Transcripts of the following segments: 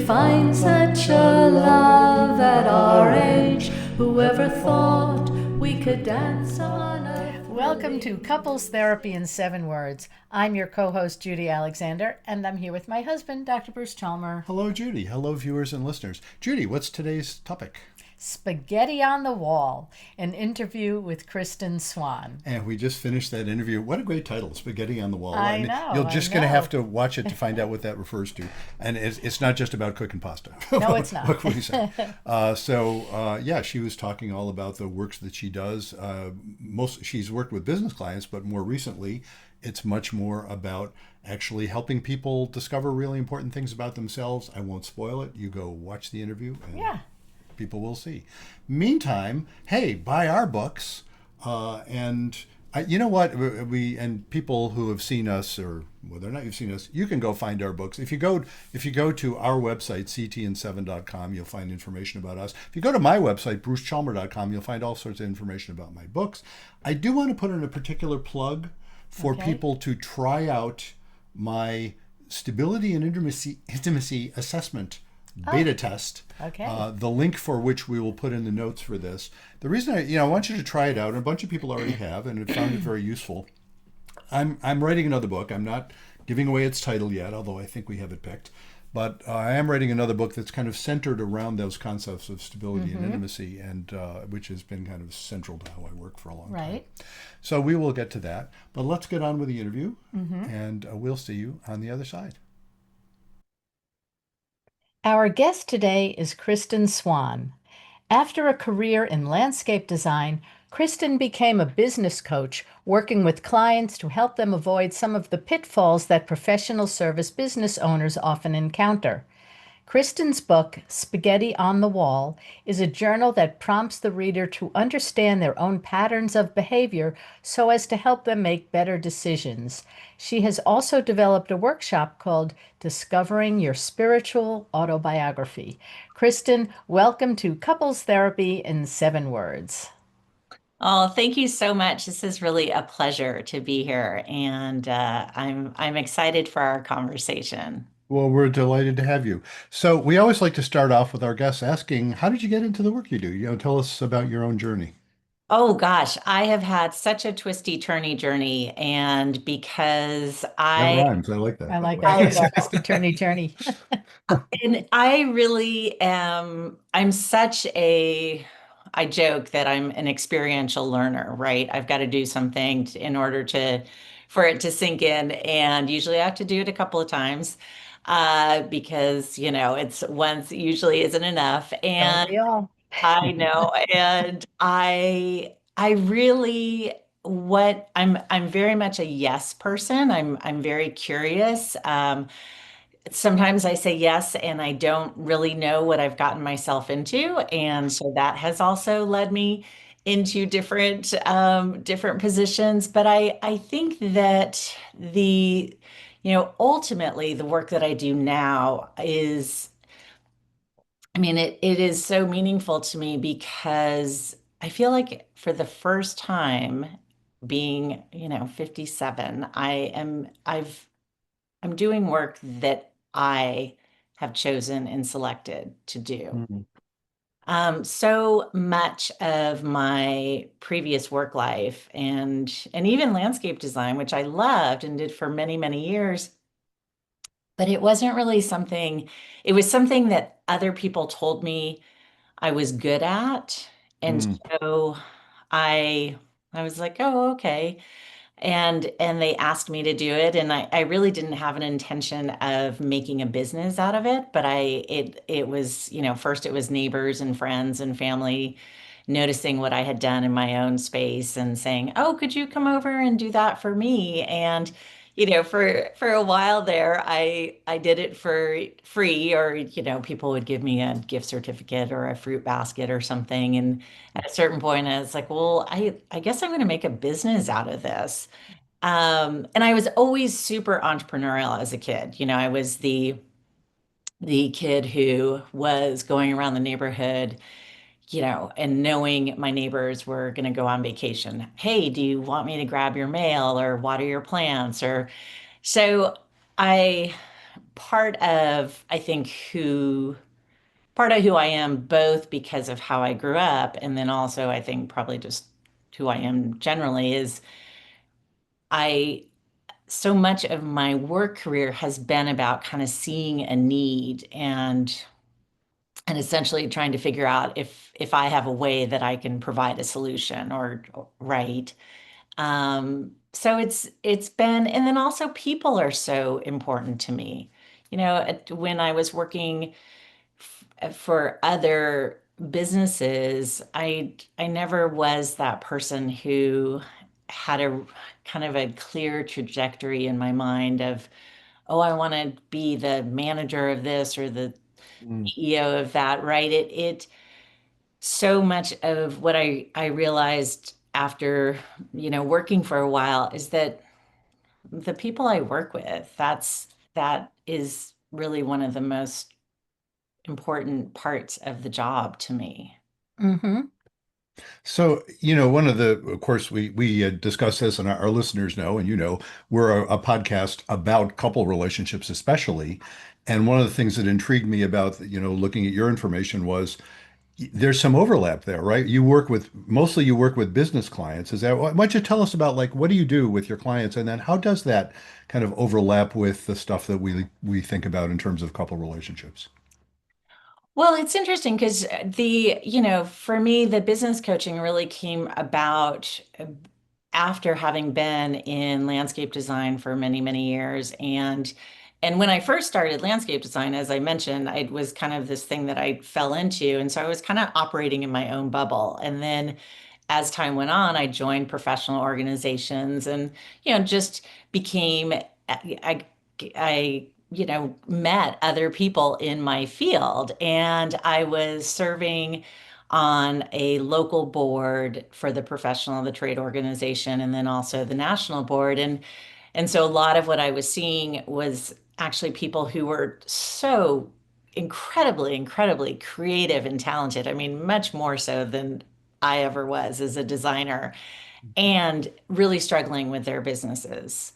find such a love at our age. Whoever thought we could dance on a Welcome to Couples Therapy in 7 Words. I'm your co-host, Judy Alexander, and I'm here with my husband, Dr. Bruce Chalmer. Hello, Judy. Hello, viewers and listeners. Judy, what's today's topic? Spaghetti on the Wall, an interview with Kristan Swan. And we just finished that interview. What a great title, Spaghetti on the Wall. I know, You're I just going to know. have to watch it to find out what that refers to. And it's not just about cooking pasta. No, it's not. What can we say? Yeah, she was talking all about the works that she does. She's worked with business clients, but more recently, it's much more about actually helping people discover really important things about themselves. I won't spoil it. You go watch the interview. And Yeah. people will see. Meantime, hey, buy our books, you know what? We and people who have seen us, or whether or not you've seen us, you can go find our books. If you go to our website ctn7.com, you'll find information about us. If you go to my website brucechalmer.com, you'll find all sorts of information about my books. I do want to put in a particular plug for people to try out my stability and intimacy assessment beta test. Okay. The link for which we will put in the notes for this. The reason I want you to try it out, and a bunch of people already have, and have found it very useful. I'm writing another book. I'm not giving away its title yet, although I think we have it picked. But I am writing another book that's kind of centered around those concepts of stability and intimacy, and which has been kind of central to how I work for a long time. Right. So we will get to that. But let's get on with the interview, and we'll see you on the other side. Our guest today is Kristan Swan. After a career in landscape design, Kristan became a business coach, working with clients to help them avoid some of the pitfalls that professional service business owners often encounter. Kristan's book, Spaghetti on the Wall, is a journal that prompts the reader to understand their own patterns of behavior so as to help them make better decisions. She has also developed a workshop called Discovering Your Spiritual Autobiography. Kristan, welcome to Couples Therapy in 7 Words. Oh, thank you so much. This is really a pleasure to be here, and I'm excited for our conversation. Well, we're delighted to have you. So we always like to start off with our guests asking, how did you get into the work you do? Tell us about your own journey. Oh gosh, I have had such a twisty turny journey, and because That rhymes. I like that. I like I that. Turny. and I really am, I joke that I'm an experiential learner, right? I've got to do something in order for it to sink in. And usually I have to do it a couple of times because, it's once usually isn't enough. Don't And we all? I know. And I really, I'm very much a yes person. I'm very curious. Sometimes I say yes and I don't really know what I've gotten myself into. And so that has also led me into different positions. But I think that ultimately the work that I do now it is so meaningful to me because I feel like for the first time being, 57, I'm doing work that I have chosen and selected to do. Mhm. So much of my previous work life and even landscape design, which I loved and did for many, many years, but it wasn't really something, it was something that other people told me I was good at. And Mm. so I I was like, oh, okay. And they asked me to do it, and I really didn't have an intention of making a business out of it, but it was, first it was neighbors and friends and family noticing what I had done in my own space and saying, "Oh, could you come over and do that for me?" And for a while there, I did it for free, or people would give me a gift certificate or a fruit basket or something. And at a certain point, I was like, well, I guess I'm going to make a business out of this. And I was always super entrepreneurial as a kid. I was the kid who was going around the neighborhood, and knowing my neighbors were going to go on vacation. Hey, do you want me to grab your mail or water your plants? Or so I part of, I think, part of who I am, both because of how I grew up, and then also I think probably just who I am generally, is I so much of my work career has been about kind of seeing a need and essentially trying to figure out if I have a way that I can provide a solution or right. So it's been, and then also people are so important to me. When I was working for other businesses, I never was that person who had a kind of a clear trajectory in my mind of, oh, I want to be the manager of this or the Mm. CEO of that, right? It so much of what I realized after, working for a while is that the people I work with, that is really one of the most important parts of the job to me. Mm-hmm. So, one of of course, we discuss this, and our listeners know, and we're a podcast about couple relationships, especially. And one of the things that intrigued me about, looking at your information was there's some overlap there, right? Mostly you work with business clients. Is that why don't you tell us about like what do you do with your clients, and then how does that kind of overlap with the stuff that we think about in terms of couple relationships? Well, it's interesting because for me, the business coaching really came about after having been in landscape design for many, many years. And when I first started landscape design, as I mentioned, it was kind of this thing that I fell into. And so I was kind of operating in my own bubble. And then as time went on, I joined professional organizations and, just became, I met other people in my field. And I was serving on a local board for the professional, the trade organization, and then also the national board. And so a lot of what I was seeing was actually people who were so incredibly, incredibly creative and talented. I mean, much more so than I ever was as a designer, and really struggling with their businesses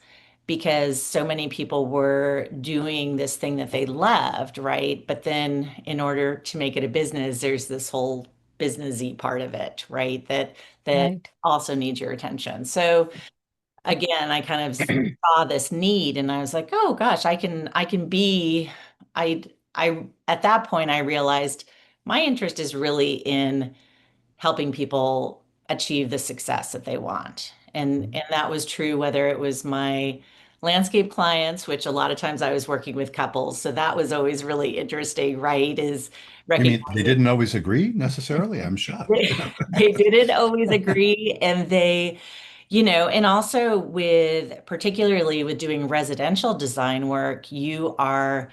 because so many people were doing this thing that they loved, right? But then in order to make it a business, there's this whole businessy part of it, right? That Right. also needs your attention. So again, I kind of saw this need and I was like, oh gosh, I can be I at that point I realized my interest is really in helping people achieve the success that they want. And that was true whether it was my landscape clients, which a lot of times I was working with couples. So that was always really interesting, right? Is You mean they recognizing didn't always agree necessarily? I'm shocked. they didn't always agree and and also particularly with doing residential design work, you're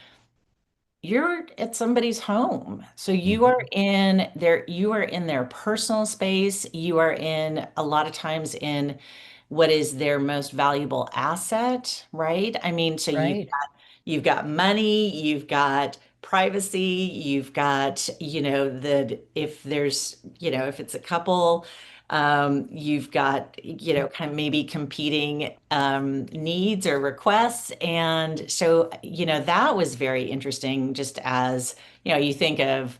at somebody's home. So Mhm. you are in their personal space. You are in a lot of times in what is their most valuable asset, right? I mean, so Right. you've got money, you've got privacy, you've got, if there's, if it's a couple, you've got, kind of maybe competing needs or requests. And so, that was very interesting just as, you think of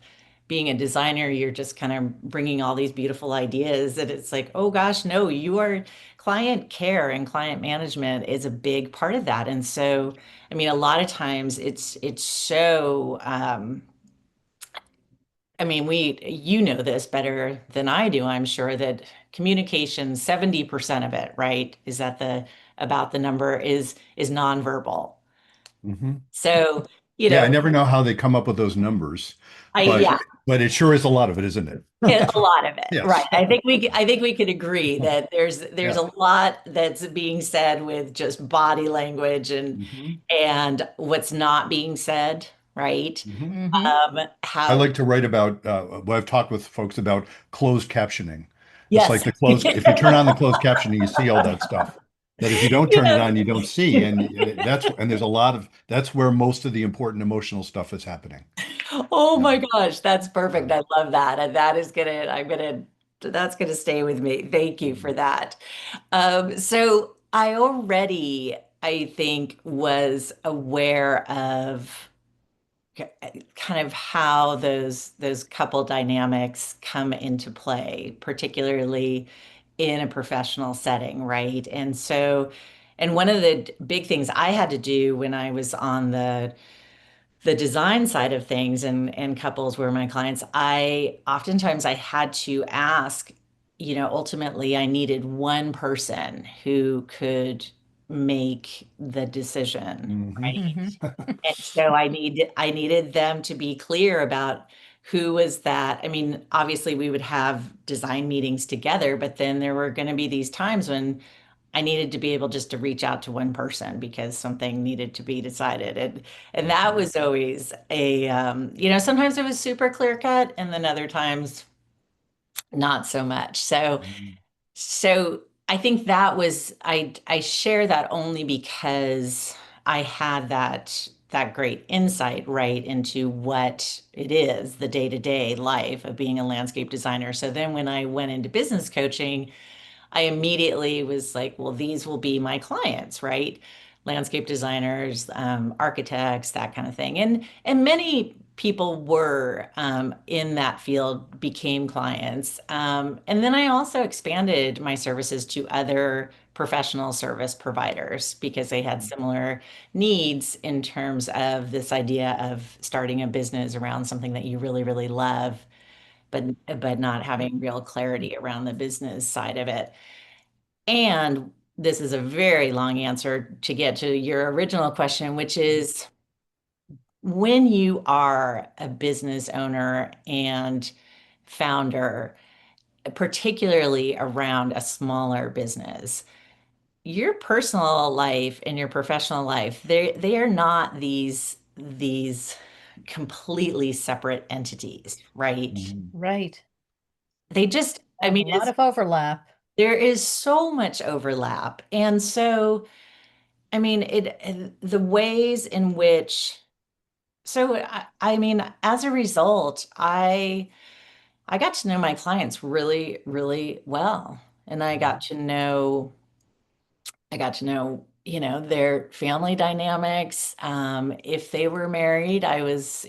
being a designer, you're just kind of bringing all these beautiful ideas that it's like, oh gosh, no, you are client care and client management is a big part of that. And so, I mean, a lot of times it's so I mean, you know this better than I do, I'm sure that communication, 70% of it, right, is that about the number is nonverbal. Mhm. So, Yeah, I never know how they come up with those numbers, but yeah, but it sure is a lot of it, isn't it? a lot of it, right. Yes. I think we could agree that there's Yeah. a lot that's being said with just body language Hmm. and what's not being said, right? Hmm. Mm-hmm. I How like to write about well, I've talked with folks about closed captioning. It's yes. like if you turn on the closed captioning, you see all that stuff. That if you don't turn it on, you don't see. And there's a lot of that's where most of the important emotional stuff is happening. Oh Yeah. my gosh, that's perfect. Yeah. I love that. And that's gonna stay with me. Thank you for Mhm. that. So I already I think, was aware of kind of how those couple dynamics come into play, particularly in a professional setting, right? And so, and one of the big things I had to do when I was on the design side of things and couples were my clients, I oftentimes I had to ask, ultimately I needed one person who could make the decision, Hmm. right? Hmm. And so I needed them to be clear about who was that. I mean, obviously we would have design meetings together, but then there were going to be these times when I needed to be able just to reach out to one person because something needed to be decided. And that was always sometimes it was super clear cut and then other times not so much. So I think that was I share that only because I had that great insight right into what it is, the day-to-day life of being a landscape designer. So then when I went into business coaching, I immediately was like, well, these will be my clients, right? Landscape designers, architects, that kind of thing. And many people were in that field became clients. And then I also expanded my services to other professional service providers because they had similar needs in terms of this idea of starting a business around something that you really, really love, but not having real clarity around the business side of it. And this is a very long answer to get to your original question, which is when you are a business owner and founder, particularly around a smaller business, your personal life and your professional life, they are not these completely separate entities, right? Hmm. Right. They just, I Have a mean, lot of overlap. there is so much overlap. And so I mean, the ways in which, so I mean, as a result, I got to know my clients really, really well. And I got to know, their family dynamics. If they were married, I was,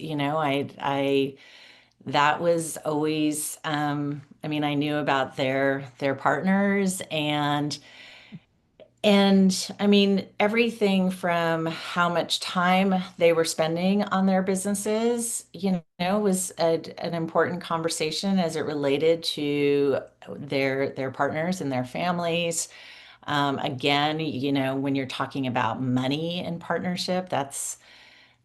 that was always, I mean, I knew about their partners and I mean, everything from how much time they were spending on their businesses, was an important conversation as it related to their partners and their families. Again, when you're talking about money and partnership,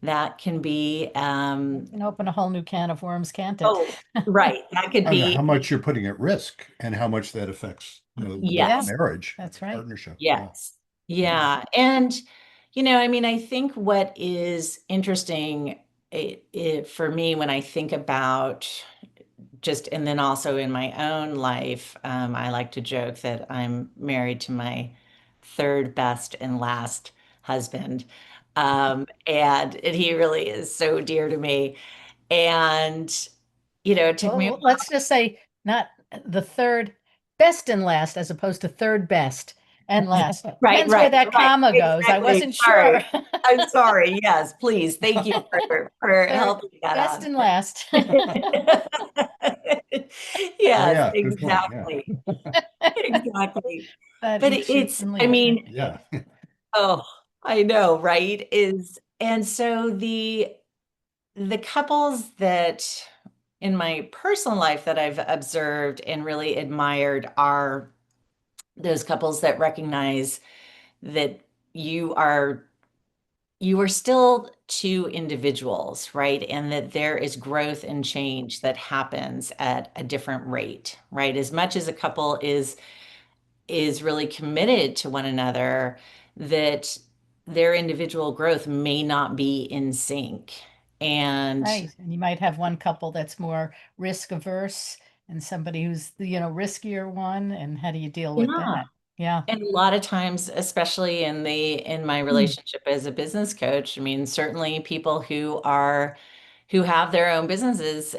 that can be, Can open a whole new can of worms, can't it? oh, right. That could Oh yeah, how be, much you're putting at risk and how much that affects, the Yeah, yes. marriage, that's the right. partnership. Yeah. Yes. Yeah. And, I mean, I think what is interesting for me when I think about and then also in my own life, I like to joke that I'm married to my third best and last husband. And he really is so dear to me. And, it took me a Well, let's just say not the third best and last, as opposed to third best and last. Right, Depends where right, that right. comma goes. I Exactly. wasn't Sorry. sure. I'm sorry. Yes, please. Thank you for Third, helping that best out. and last. Oh Yes, yeah, good point. Yeah. exactly. Exactly. That But eat, shoot, it's, and I leap. mean, Yeah. oh, I know, right? And so the couples that in my personal life that I've observed and really admired are those couples that recognize that you are you are still two individuals, right? And that there is growth and change that happens at a different rate, right? As much as a couple is really committed to one another, that their individual growth may not be in sync. And Right. And you might have one couple that's more risk averse and somebody who's the, riskier one. And how do you deal with yeah, that? Yeah. and a lot of times, especially in my Mm. relationship as a business coach, I mean, certainly people who have their own businesses,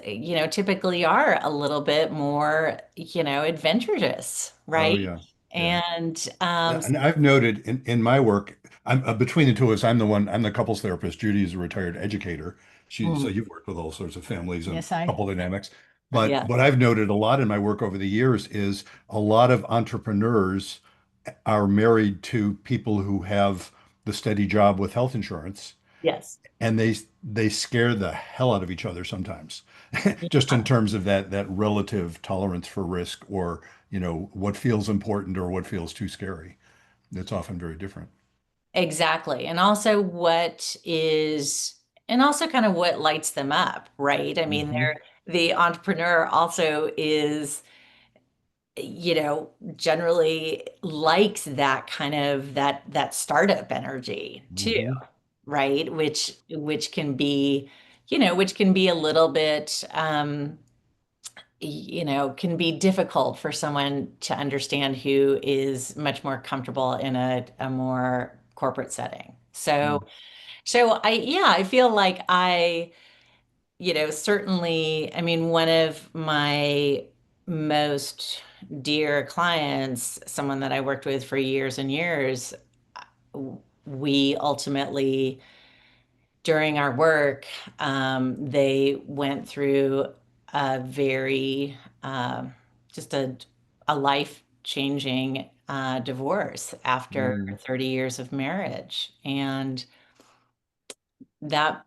typically are a little bit more, adventurous, Oh right? yeah. Yeah. And Yeah, and I've noted in my work, I'm between the two of us, I'm the couples therapist. Judy is a retired educator. So mm, you've worked with all sorts of families and Yes, I. couple dynamics. But yeah, what I've noted a lot in my work over the years is a lot of entrepreneurs are married to people who have the steady job with health insurance, yes. and they scare the hell out of each other sometimes, just Yeah. in terms of that relative tolerance for risk, or what feels important or what feels too scary. It's often very different. Exactly. And also kind of what lights them up, right? I mean, Hmm. the entrepreneur also is, generally likes that kind of that startup energy too, Hmm. right? Which can be, which can be a little bit, can be difficult for someone to understand who is much more comfortable in a more corporate setting. So I feel like certainly, I mean, one of my most dear clients, someone that I worked with for years and years, we ultimately, during our work, they went through a very, just a life-changing divorce after Mm. 30 years of marriage. And that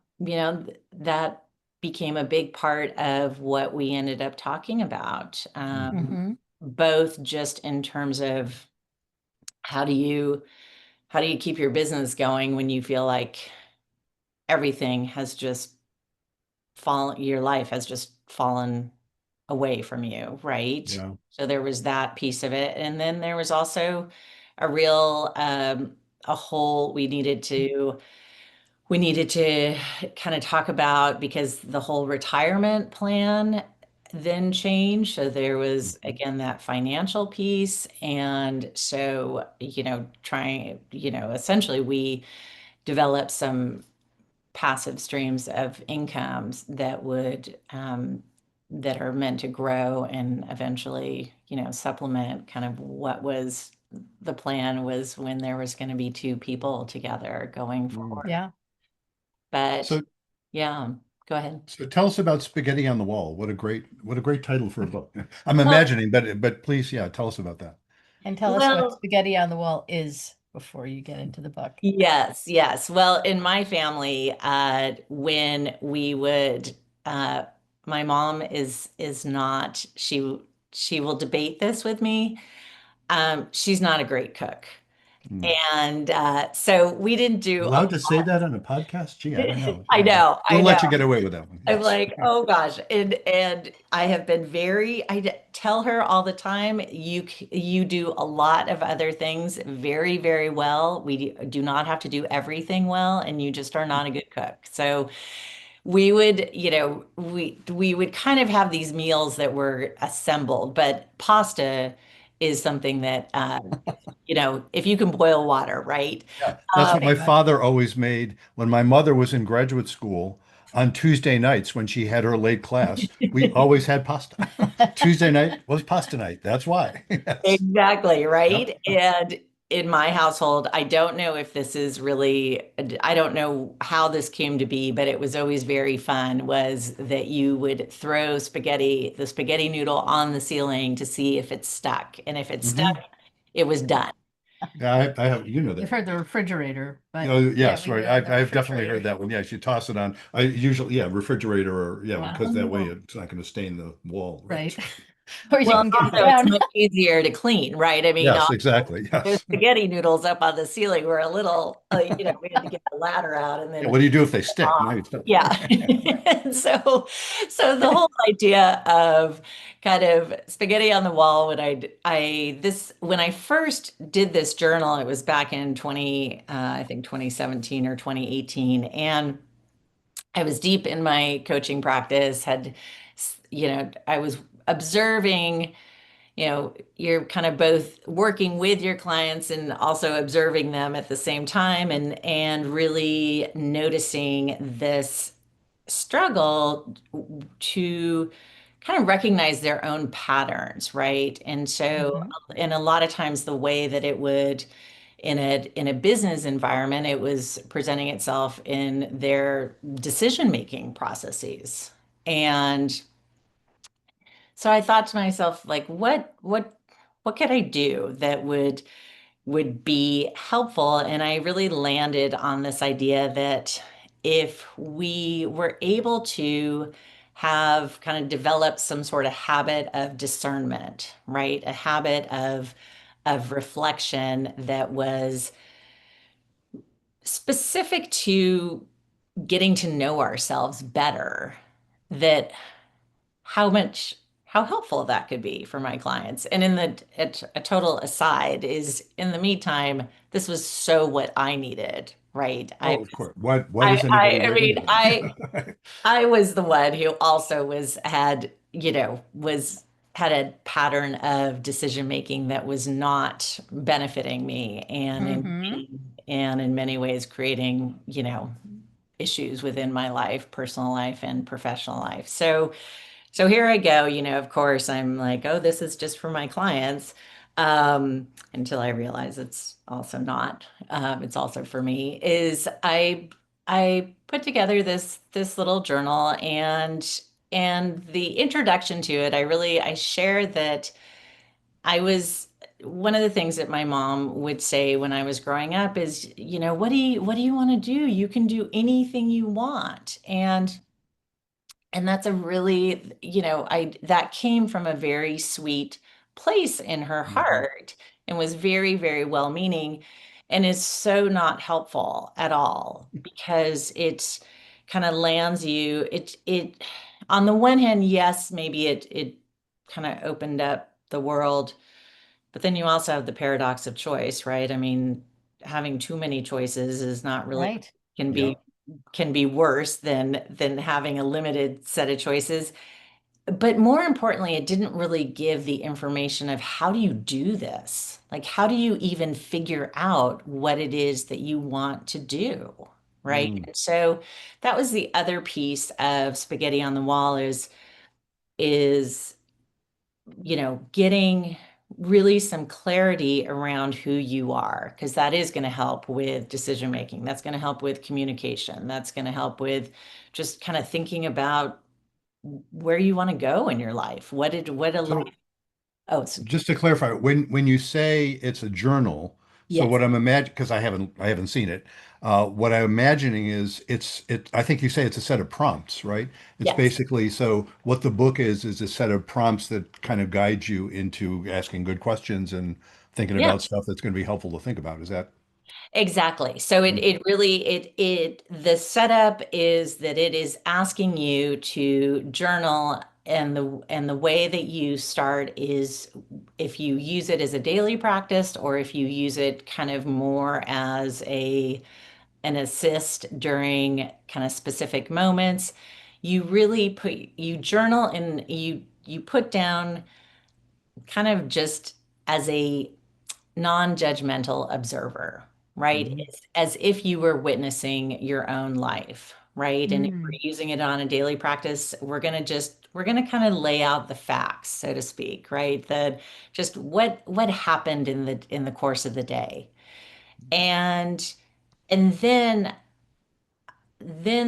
became a big part of what we ended up talking about, Hmm. Hmm. both just in terms of how do you how do you keep your business going when you feel like everything has just fallen, your life has just fallen away from you, right? Yeah. So there was that piece of it, and then there was also a real a whole we needed to kind of talk about, because the whole retirement plan then changed. So there was, Mhm. again, that financial piece. And so, essentially we developed some passive streams of incomes that are meant to grow and eventually, supplement kind of what was the plan was when there was going to be two people together going Mm. forward. Yeah. But So, yeah, go ahead. so tell us about Spaghetti on the Wall. What a great title for a book. I'm Well, imagining, but please, yeah, tell us about that. And tell us what well, spaghetti on the wall is before you get into the book. yes, yes. Well, in my family, when we would, uh, my mom is not, she will debate this with me. She's not a great cook. Mm. And so we didn't do a Allowed to say that on a podcast? Gee, I don't know. I know, I We'll know. let you get away with that one. I'm Yes. like, oh gosh, and I have been tell her all the time, you do a lot of other things very, very well. We do not have to do everything well, and you just are not a good cook. So we would, we would kind of have these meals that were assembled, but pasta is something that if you can boil water, right? Yeah, that's what my Right. father always made when my mother was in graduate school on Tuesday nights when she had her late class. We always had pasta. Tuesday night was pasta night. That's why. Yes. Exactly, Yep. right? And in my household, I don't know if this is really, I don't know how this came to be, but it was always very fun, was that you would throw the spaghetti noodle on the ceiling to see if it stuck. And if it stuck, Hmm. it was done. Yeah, I have, You've that. heard the refrigerator, but yeah, Yes, we do right. it in the I've definitely heard refrigerator. that one. Yes, you toss it on. I usually, yeah, refrigerator, or yeah, Wow. because that way it's not going to stain the wall, right? Right. Or you Well, can get it also it's down. much easier to clean, right? I mean, Yes, exactly. those Yes. spaghetti noodles up on the ceiling were a little, we had to get the ladder out and Yeah, then what do you do if they stick? Now you stuck. yeah. And so the whole idea of kind of spaghetti on the wall, when I first did this journal, it was back in I think 2017 or 2018. And I was deep in my coaching practice, I was observing, you're kind of both working with your clients and also observing them at the same time, and really noticing this struggle to kind of recognize their own patterns, right? And so, Hmm. and a lot of times the way that it would in a business environment, it was presenting itself in their decision-making processes. And so I thought to myself, like, what could I do that would be helpful? And I really landed on this idea that if we were able to have kind of develop some sort of habit of discernment, right? A habit of reflection that was specific to getting to know ourselves better, that how much how helpful that could be for my clients. And in a total aside is in the meantime, this was so what I needed, right? Oh, of course. Why does anybody I write mean, anything? I was the one who also had a pattern of decision making that was not benefiting me Hmm. and in many ways creating, issues within my life, personal life and professional life. So here I go, of course, I'm like, oh, this is just for my clients. Until I realize it's also not. It's also for me. Is I put together this little journal and the introduction to it, I share that I was one of the things that my mom would say when I was growing up is, what do you want to do? You can do anything you want. And that's a really, I that came from a very sweet place in her Mhm. heart and was very, very well-meaning and is so not helpful at all because it's kind of lands you, it on the one hand, yes, maybe it kind of opened up the world, but then you also have the paradox of choice, right? I mean, having too many choices is not really Right. can Yeah. be can be worse than having a limited set of choices. But more importantly, it didn't really give the information of how do you do this? Like, how do you even figure out what it is that you want to do? Right. Mm. And so that was the other piece of spaghetti on the wall is, getting really some clarity around who you are, because that is going to help with decision making. That's going to help with communication. That's going to help with just kind of thinking about where you want to go in your life. What a life. So Oh, it's just to clarify, when you say it's a journal, so yes. what I'm imagining, because I haven't seen it, what I'm imagining is I think you say it's a set of prompts, right? It's Yes. basically so what the book is a set of prompts that kind of guide you into asking good questions and thinking Yeah. about stuff that's going to be helpful to think about. Is that? Exactly. So it Mm. it really the setup is that it is asking you to journal, and the way that you start is if you use it as a daily practice or if you use it kind of more as a an assist during kind of specific moments, you journal and you put down kind of just as a non-judgmental observer, right? Mhm. It's as if you were witnessing your own life, right? And if we're Mm. using it on a daily practice, we're going to kind of lay out the facts, so to speak, right? The just what happened in the course of the day. And and then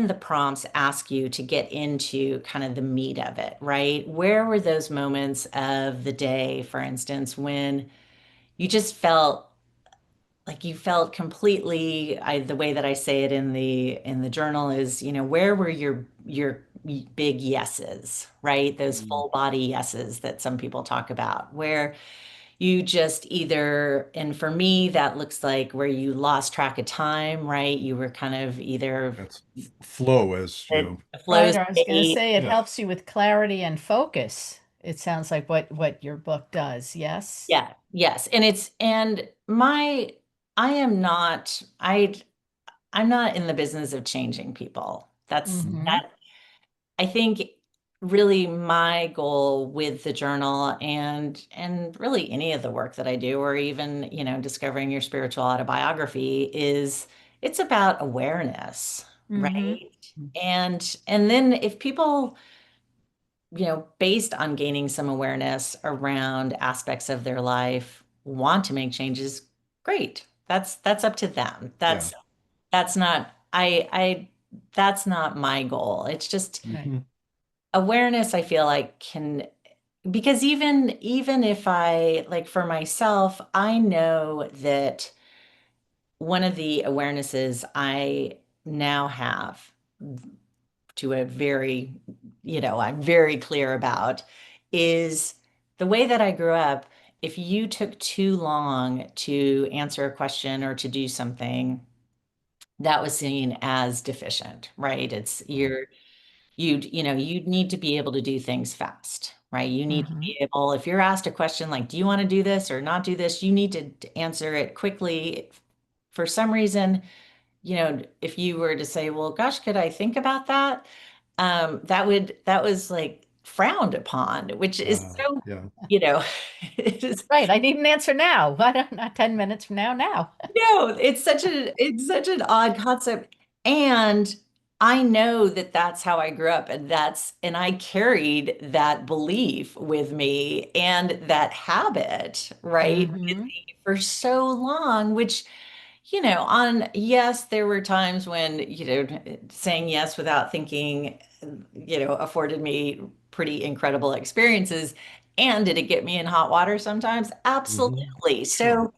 the prompts ask you to get into kind of the meat of it, right? Where were those moments of the day, for instance, when you just felt like you felt completely the way that I say it in the journal is, where were your big yeses, right? Those Mm. full body yeses that some people talk about, where you just either, and for me, that looks like where you lost track of time, right? You were kind of either That's flow, as you know. a flow Right. I was going to state. say it Yeah. helps you with clarity and focus. It sounds like what your book does. Yes. Yeah, yes. I am not, I'm not in the business of changing people. Hmm. I think really my goal with the journal and really any of the work that I do, or even, discovering your spiritual autobiography is it's about awareness, Hmm. right? And then if people based on gaining some awareness around aspects of their life, want to make changes, great. That's up to them. Yeah. That's not I that's not my goal. It's just Right. Hmm. awareness, I feel like can, because even if I, like, for myself, I know that one of the awarenesses I now have, to a very, I'm very clear about, is the way that I grew up. If you took too long to answer a question or to do something, that was seen as deficient, right? It's you'd need to be able to do things fast, right? You need to Hmm. be able, if you're asked a question like, do you want to do this or not do this, you need to answer it quickly. For some reason, if you were to say, well, gosh, could I think about that? That was like frowned upon, which is so, Yeah. you know, it is. Right. I need an answer now. Why don't not 10 minutes from now? Now. No, it's such an odd concept. And I know that that's how I grew up, and I carried that belief with me and that habit, right, with Hmm. me for so long, which, yes, there were times when, saying yes without thinking, afforded me pretty incredible experiences. And did it get me in hot water sometimes? Hmm. Absolutely. Sure.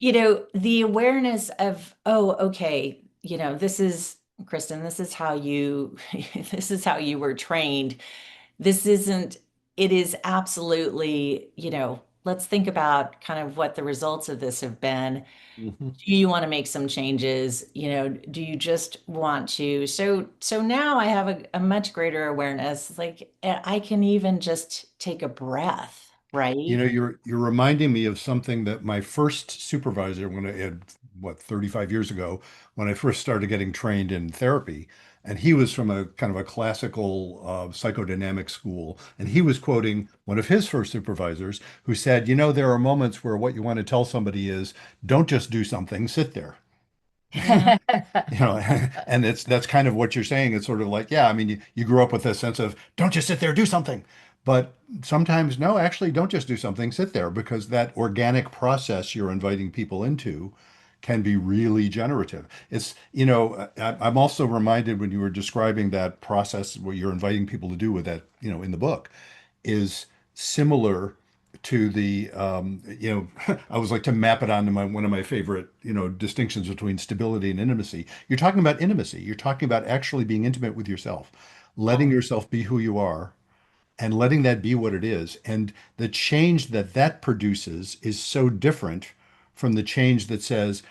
So, the awareness of, oh, okay, this is, Kristen, this is how you, this is how you were trained. This isn't, it is absolutely, let's think about kind of what the results of this have been. Hmm. Do you want to make some changes? Do you just want to? So now I have a much greater awareness. Like, I can even just take a breath, You know, right? you're reminding me of something that my first supervisor, when I had, what, 35 years ago, when I first started getting trained in therapy, and he was from a kind of a classical psychodynamic school, and he was quoting one of his first supervisors who said, there are moments where what you want to tell somebody is, don't just do something, sit there. Yeah. And that's kind of what you're saying. It's sort of like, yeah, I mean, you grew up with this sense of don't just sit there, do something. But sometimes, no, actually, don't just do something, sit there, because that organic process you're inviting people into can be really generative. I'm also reminded when you were describing that process, what you're inviting people to do with that, in the book, is similar to the I was like to map it onto one of my favorite distinctions between stability and intimacy. You're talking about intimacy. You're talking about actually being intimate with yourself, letting yourself be who you are, and letting that be what it is. And the change that that produces is so different from the change that says,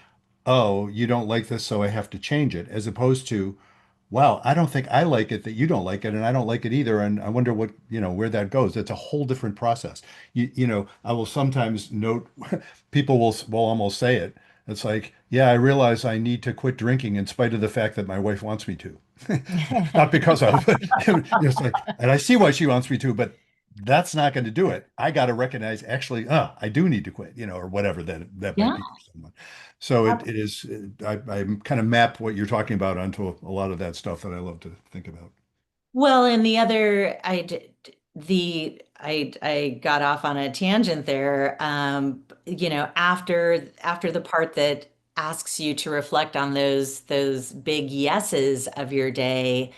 oh, you don't like this, so I have to change it, as opposed to, wow, I don't think I like it that you don't like it, and I don't like it either. And I wonder what, where that goes. It's a whole different process. I will sometimes note people will almost say it. It's like, yeah, I realize I need to quit drinking in spite of the fact that my wife wants me to. Not because of it's like, and I see why she wants me to, but that's not going to do it. I got to recognize actually, I do need to quit, or whatever that might Yeah. be for someone. So it is, I kind of map what you're talking about onto a lot of that stuff that I love to think about. Well, and the other, I got off on a tangent there. After the part that asks you to reflect on those big yeses of your day,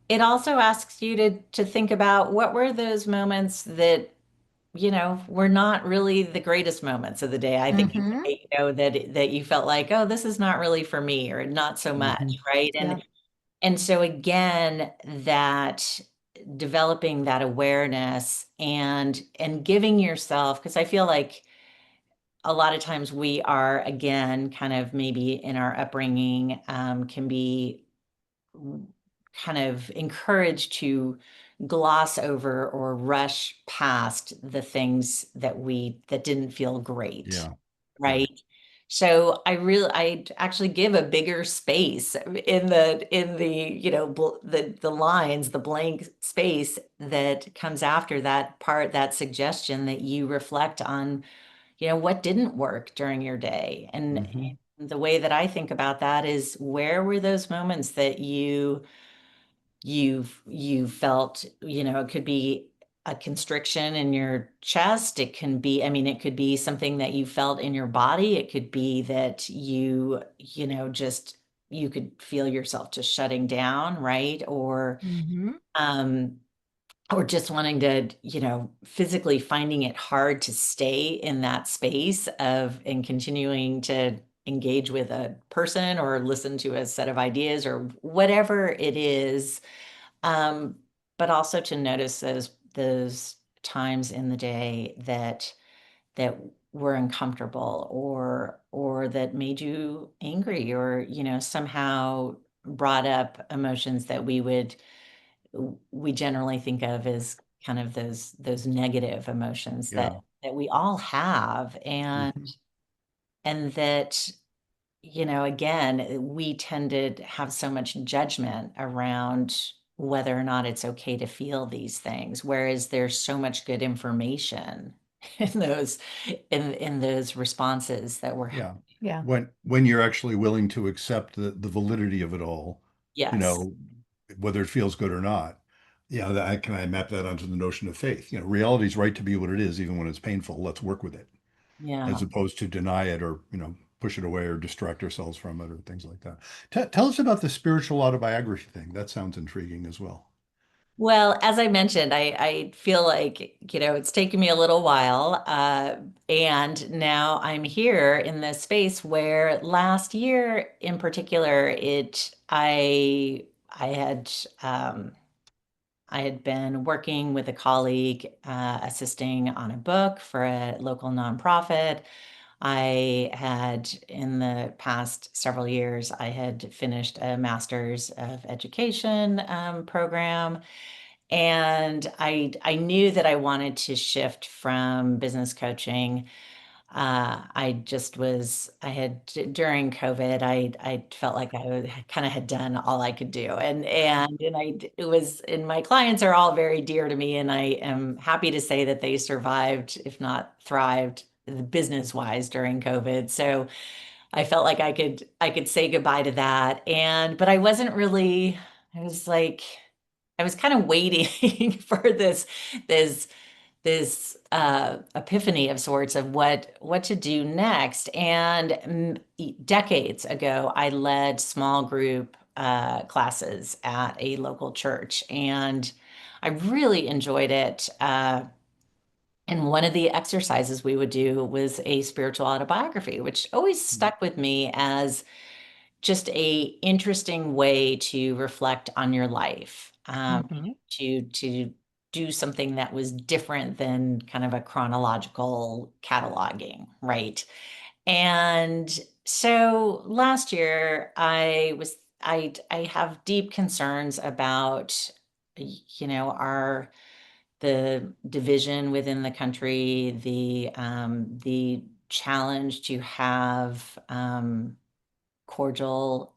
it also asks you to think about what were those moments that, were not really the greatest moments of the day. I think, Hmm. that you felt like, oh, this is not really for me, or not so Hmm. much, right? Yeah. And so again, that developing that awareness and giving yourself, because I feel like a lot of times we are, again, kind of maybe in our upbringing, can be kind of encouraged to gloss over or rush past the things that didn't feel great, Yeah. Yeah. right? So I actually give a bigger space in the the lines, the blank space that comes after that part, that suggestion, that you reflect on, what didn't work during your day. And Hmm. the way that I think about that is, where were those moments that you felt, it could be a constriction in your chest. It can be, I mean, it could be something that you felt in your body. It could be that just you could feel yourself just shutting down, right? Mm-hmm. Um, or just wanting to, physically finding it hard to stay in that space of and continuing to engage with a person or listen to a set of ideas or whatever it is. Um, but also to notice those times in the day that were uncomfortable or that made you angry or, somehow brought up emotions that we generally think of as kind of those negative emotions that Yeah. that we all have Mhm. and that again we tend to have so much judgment around whether or not it's okay to feel these things, whereas there's so much good information in those responses that we're having. Yeah. Yeah. When you're actually willing to accept the validity of it all, you Yes. know, whether it feels good or not. Yeah, can I map that onto the notion of faith? Reality is right to be what it is, even when it's painful. Let's work with it, as Yeah. opposed to deny it or, push it away or distract ourselves from it or things like that. Tell us about the spiritual autobiography thing. That sounds intriguing as well. Well, as I mentioned, I feel like, it's taken me a little while. And now I'm here in this space where last year in particular, um, I had been working with a colleague, assisting on a book for a local nonprofit. I had, in the past several years, I had finished a master's of education program, and I knew that I wanted to shift from business coaching. I had during COVID, I felt like I kind of had done all I could do, and it was, and my clients are all very dear to me, and I am happy to say that they survived, if not thrived, business wise during COVID. So I felt like I could say goodbye to that, but I wasn't really. I was like. I was kind of waiting for this epiphany of sorts of what to do next. And decades ago, I led small group classes at a local church, and I really enjoyed it. And one of the exercises we would do was a spiritual autobiography, which always stuck with me as just a interesting way to reflect on your life, Mm-hmm. to do something that was different than kind of a chronological cataloging, right? And so last year I have deep concerns about our the division within the country, the challenge to have cordial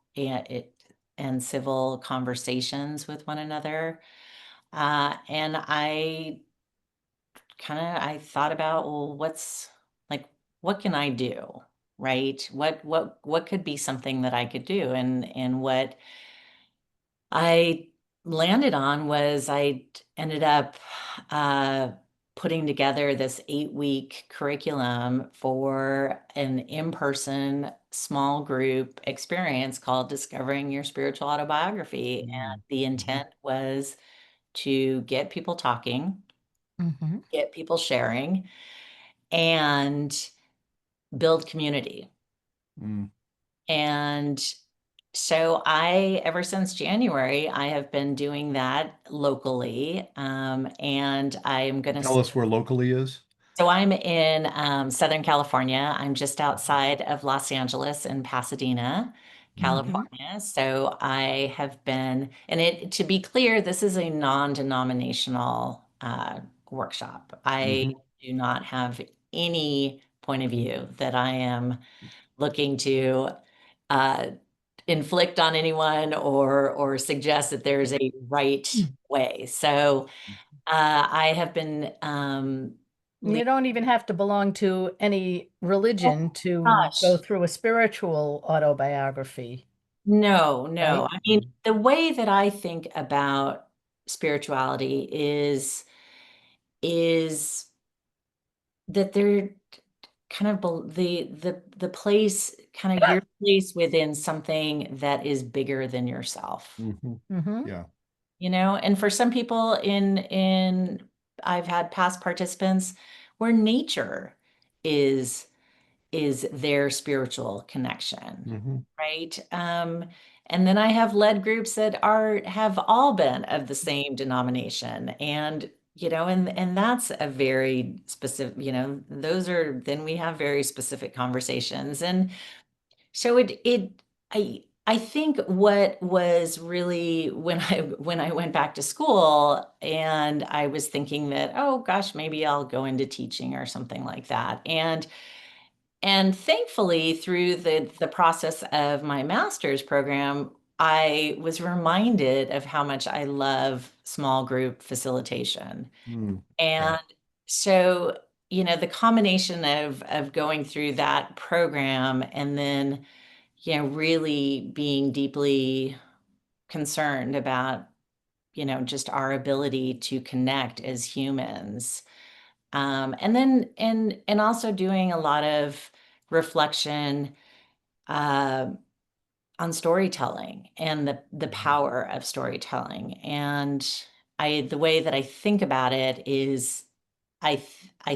and civil conversations with one another. And I thought about, well, like, what can I do? Right? What could be something that I could do? And what I landed on was I ended up uh, putting together this 8-week curriculum for an in-person small group experience called Discovering Your Spiritual Autobiography. And the Mm-hmm. intent was to get people talking, Mm-hmm. get people sharing, and build community. Mm. And so ever since January, I have been doing that locally. And I am going to, Tell us where locally is. so I'm in Southern California. I'm just outside of Los Angeles in Pasadena, Mm-hmm. California. So I have been, and to be clear, this is a non-denominational workshop. I Hmm. do not have any point of view that I am looking to uh, inflict on anyone or suggest that there's a right way. So I have been You don't even have to belong to any oh religion to go gosh, through a spiritual autobiography, no, no. right? I mean, the way that I think about spirituality is is that they're kind of the place, kind of your place within something that is bigger than yourself. Hmm. Mm-hmm. Yeah. And for some people in I've had past participants where nature is is their spiritual connection, Hmm. right? And then I have led groups that have all been of the same denomination, and that's a very specific, then we have very specific conversations. And so I think what was really when I went back to school and I was thinking that, oh gosh, maybe I'll go into teaching or something like that. And thankfully, through the process of my master's program, I was reminded of how much I love small group facilitation. Mm. Yeah. And so, the combination of going through that program and then, really being deeply concerned about, just our ability to connect as humans. And then and also doing a lot of reflection uh, on storytelling and the Mhm. power of storytelling. And the way that I think about it is I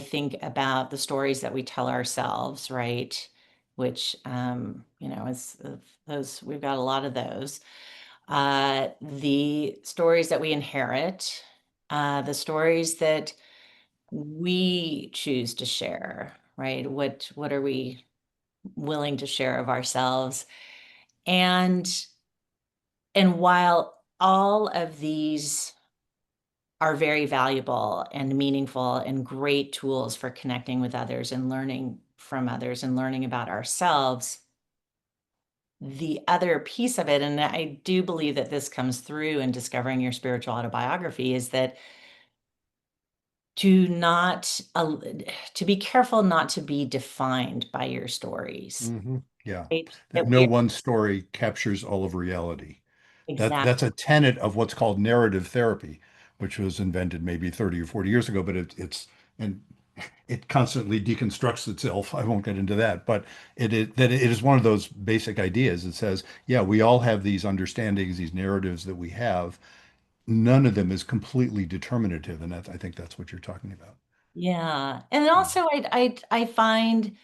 think about the stories that we tell ourselves, right? Which is those we've got a lot of those. The stories that we inherit, the stories that we choose to share, right? What are we willing to share of ourselves? And and while all of these are very valuable and meaningful and great tools for connecting with others and learning from others and learning about ourselves, the other piece of it, and I do believe that this comes through in discovering your spiritual autobiography, is that to not to be careful not to be defined by your stories, Hmm. Yeah. right? That That no we're one story captures all of reality. That's exactly. a tenet of what's called narrative therapy, which was invented maybe 30 or 40 years ago, but and it constantly deconstructs itself. I won't get into that, but it is one of those basic ideas. It says, yeah, we all have these understandings, these narratives that we have. None of them is completely determinative, and I think that's what you're talking about. Yeah. And also I find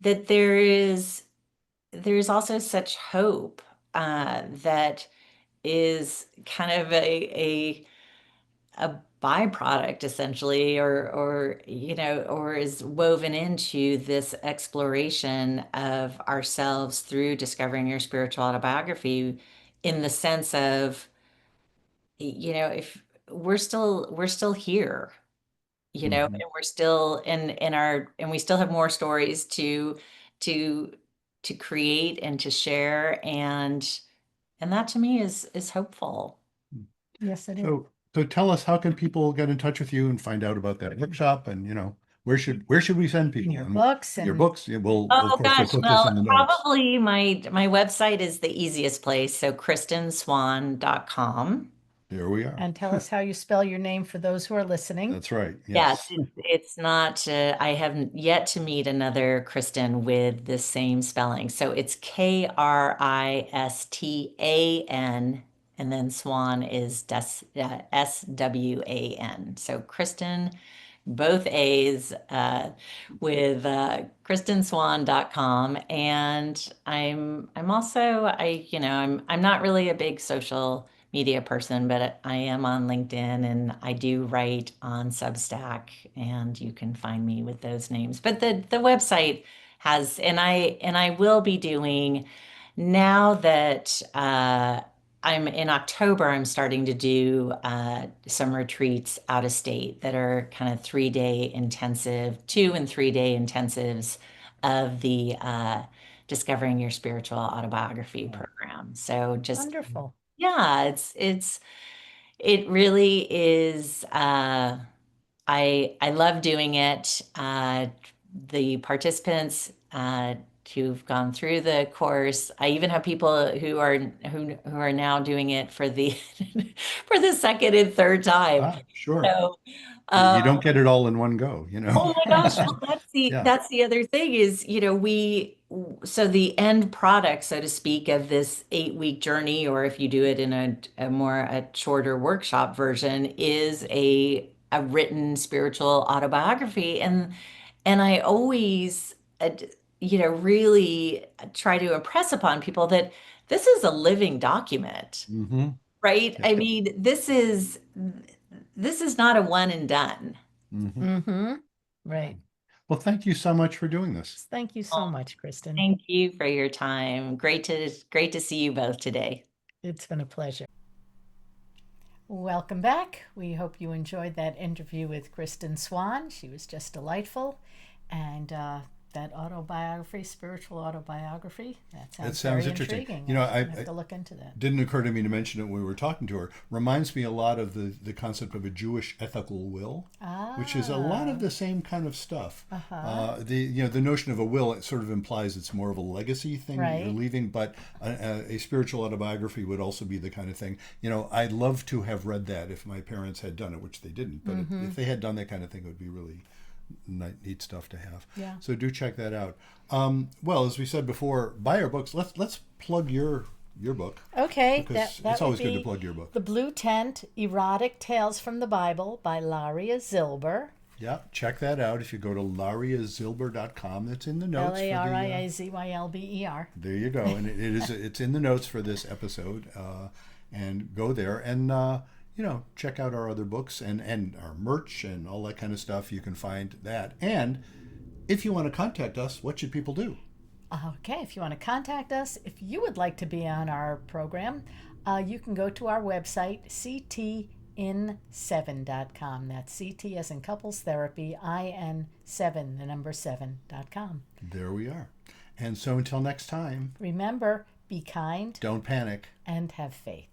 that there's also such hope that is kind of a byproduct essentially, or is woven into this exploration of ourselves through discovering your spiritual autobiography, in the sense of, if we're still here, Hmm. and we're still in our and we still have more stories to to create and to share, and that to me is hopeful. Yes, it is. So tell us, how can people get in touch with you and find out about that workshop? And where should we send In people? your And books your and books. Yeah, we'll of Oh course we'll gosh, put this well, in the notes. probably my website is the easiest place. So kristanswan.com. There we are. and tell us how you spell your name for those who are listening. That's right. Yes, Yes. it's not, I haven't yet to meet another Kristen with the same spelling. So it's Kristan, and then Swan is Swan. So Kristen, both A's, with kristanswan.com. And I'm also, I'm not really a big social media person, but I am on LinkedIn and I do write on Substack, and you can find me with those names. But the website has, and I will be doing, now that I'm in October, I'm starting to do some retreats out of state that are kind of 3-day intensive, 2 and 3 day intensives of the Discovering Your Spiritual Autobiography program. So just, Wonderful. yeah, it really is. I love doing it. The participants who've gone through the course. I even have people who are now doing it for the for the second and third time. Sure. So, You um, don't get it all in one go, oh my gosh, well, Yeah. that's the other thing is, so the end product, so to speak, of this 8-week journey, or if you do it in a shorter workshop version, is a written spiritual autobiography. And I always, really try to impress upon people that this is a living document, Mm-hmm. right? Yeah. I mean, this is not a one and done. Mm-hmm. Mm-hmm. Right. Well, thank you so much for doing this. Thank you so much, Kristan. Thank you for your time. Great to see you both today. It's been a pleasure. Welcome back. We hope you enjoyed that interview with Kristan Swan. She was just delightful. And that autobiography, spiritual autobiography, that That sounds sounds very interesting. intriguing. You know, I I have to look into that. didn't occur to me to mention it when we were talking to her. Reminds me a lot of the concept of a Jewish ethical will, which is a lot of the same kind of stuff. The notion of a will, it sort of implies it's more of a legacy thing that you're Right. leaving, but a spiritual autobiography would also be the kind of thing. You know, I'd love to have read that if my parents had done it, which they didn't. But if they had done that kind of thing, it would be really neat stuff to have. Yeah. So do check that out. Well, as we said before, buy our books. Let's plug your book. Okay, Because that it's always would good to be plug your book. The Blue Tent, Erotic Tales from the Bible by Laria Zilber. Yeah, check that out if you go to lariazilber.com. That's in the notes. Lariazylber. There you go, and it's in the notes for this episode. And go there and check out our other books and our merch and all that kind of stuff. You can find that. And if you want to contact us, what should people do? Okay, if you want to contact us, if you would like to be on our program, you can go to our website, ctin7.com. That's CT as in couples therapy, IN7, the number 7.com. There we are. And so until next time, Remember, be kind don't panic. and have faith.